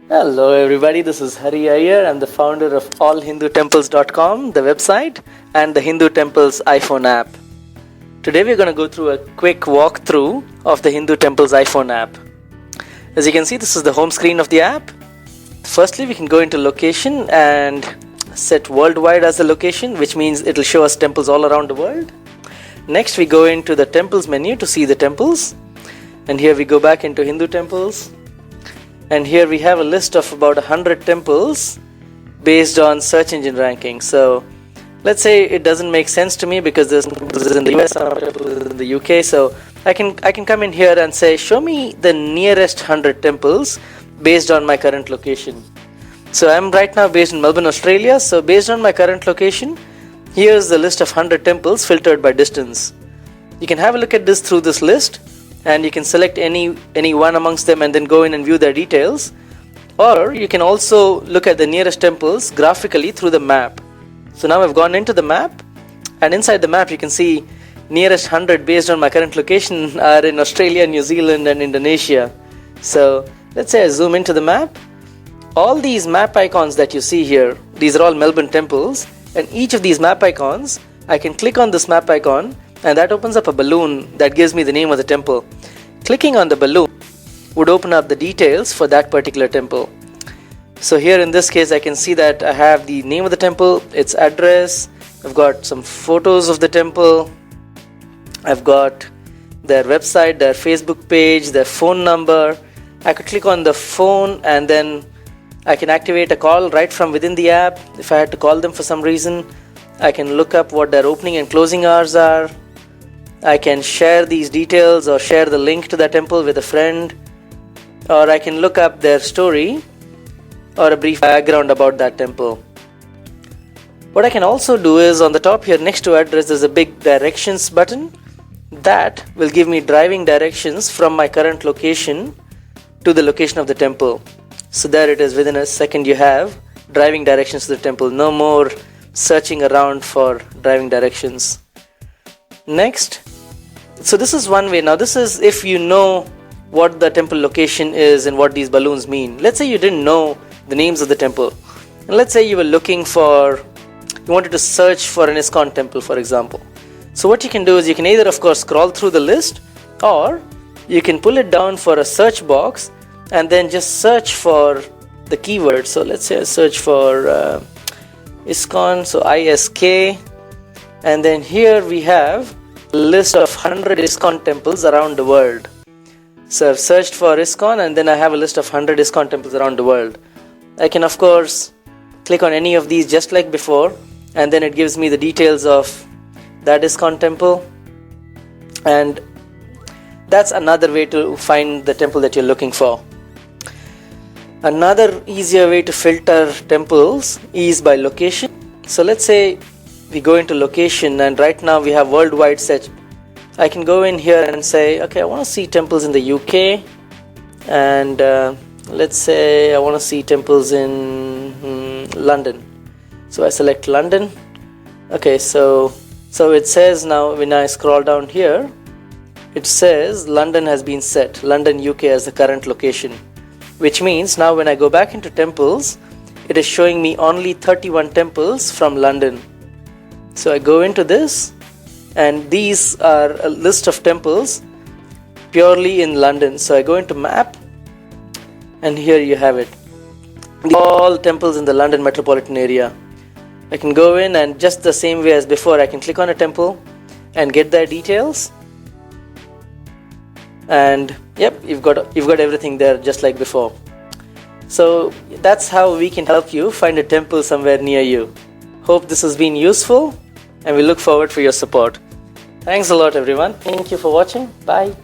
Hello everybody, this is Hari Iyer. I'm the founder of allhindutemples.com, the website, and the Hindu Temples iPhone app. Today we're going to go through a quick walkthrough of the Hindu Temples iPhone app. As you can see, this is the home screen of the app. Firstly, we can go into location and set worldwide as the location, which means it'll show us temples all around the world. Next, we go into the temples menu to see the temples. And here we go back into Hindu temples. And here we have a list of about 100 temples based on search engine ranking. So let's say it doesn't make sense to me because there's temples in the US and in the UK. So I can come in here and say, show me the nearest 100 temples based on my current location. So I'm right now based in Melbourne, Australia. So based on my current location, here's the list of 100 temples filtered by distance. You can have a look at this through this list, and you can select any one amongst them and then go in and view their details. Or you can also look at the nearest temples graphically through the map. So now I've gone into the map, and inside the map you can see nearest 100 based on my current location are in Australia, New Zealand and Indonesia. So let's say I zoom into the map. All these map icons that you see here, these are all Melbourne temples, and each of these map icons, I can click on this map icon and that opens up a balloon that gives me the name of the temple. Clicking on the balloon would open up the details for that particular temple. So here in this case I can see that I have the name of the temple, its address, I've got some photos of the temple, I've got their website, their Facebook page, their phone number. I could click on the phone and then I can activate a call right from within the app. If I had to call them for some reason, I can look up what their opening and closing hours are. I can share these details or share the link to the temple with a friend, or I can look up their story or a brief background about that temple. What I can also do is on the top here next to address there's a big directions button that will give me driving directions from my current location to the location of the temple. So there it is, within a second you have driving directions to the temple. No more searching around for driving directions. Next, so this is one way. Now this is if you know what the temple location is and what these balloons mean. Let's say you didn't know the names of the temple, and let's say you were you wanted to search for an Iskcon temple, for example. So what you can do is you can either of course scroll through the list, or you can pull it down for a search box and then just search for the keyword. So let's say I search for Iskcon, so ISK, and then here we have a list of 100 Iskcon temples around the world. So I've searched for Iskcon and then I have a list of 100 Iskcon temples around the world. I can of course click on any of these just like before, and then it gives me the details of that Iskcon temple, and that's another way to find the temple that you're looking for. Another easier way to filter temples is by location. So let's say we go into location, and right now we have worldwide search. I can go in here and say, okay, I want to see temples in the UK, and let's say I want to see temples in London. So I select London. Okay, so it says now when I scroll down here, it says London has been set, London UK as the current location, which means now when I go back into temples, it is showing me only 31 temples from London. So I go into this, and these are a list of temples purely in London. So I go into map, and here you have it, all temples in the London metropolitan area. I can go in and just the same way as before, I can click on a temple and get their details, and yep, you've got everything there just like before. So that's how we can help you find a temple somewhere near you. Hope this has been useful, and we look forward for your support. Thanks a lot everyone. Thank you for watching. Bye.